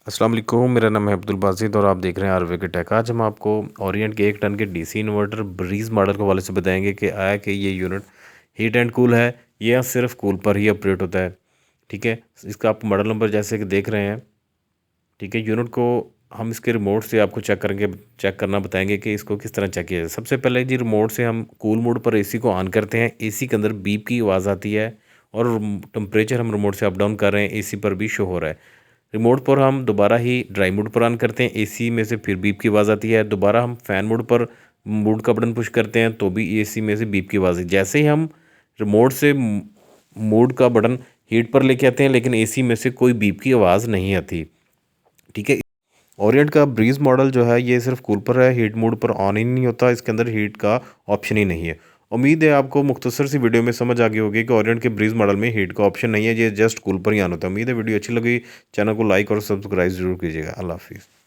अस्सलाम वालेकुम, मेरा नाम है अब्दुल बासित और आप देख रहे हैं आरवे के टेक। आज हम आपको ओरिएंट के 1 टन के डीसी इन्वर्टर ब्रीज मॉडल के हवाले से बताएंगे कि आया कि ये यूनिट हीट एंड कूल है या सिर्फ कूल पर ही ऑपरेट होता है। ठीक है, इसका आप मॉडल नंबर जैसे कि देख रहे हैं। ठीक है, यूनिट को हम इसके रिमोट से आपको चेक करना बताएंगे कि इसको किस तरह चेक किया जाए। सबसे पहले जी रिमोट से हम कूल मोड पर एसी को ऑन करते हैं। एसी के अंदर बीप की आवाज़ आती है और टेम्परेचर हम रिमोट से अप डाउन कर रहे हैं, एसी पर भी शो हो रहा है। रिमोट पर हम दोबारा ही ड्राई मोड पर ऑन करते हैं, एसी में से फिर बीप की आवाज़ आती है। दोबारा हम फ़ैन मोड पर मोड का बटन पुश करते हैं तो भी एसी में से बीप की आवाज़ है। जैसे ही हम रिमोट से मोड का बटन हीट पर लेके आते हैं लेकिन एसी में से कोई बीप की आवाज़ नहीं आती। ठीक है, ओरिएंट का ब्रीज मॉडल जो है ये सिर्फ कूल पर है, हीट मोड पर ऑन ही नहीं होता, इसके अंदर हीट का ऑप्शन ही नहीं है। उम्मीद है आपको मुख्तसर सी वीडियो में समझ आ गई होगी कि ओरिएंट के ब्रीज मॉडल में हीट का ऑप्शन नहीं है, ये जस्ट कूल पर ही ऑन होता है। उम्मीद है वीडियो अच्छी लगी, चैनल को लाइक और सब्सक्राइब जरूर कीजिएगा। अल्लाह हाफिज़।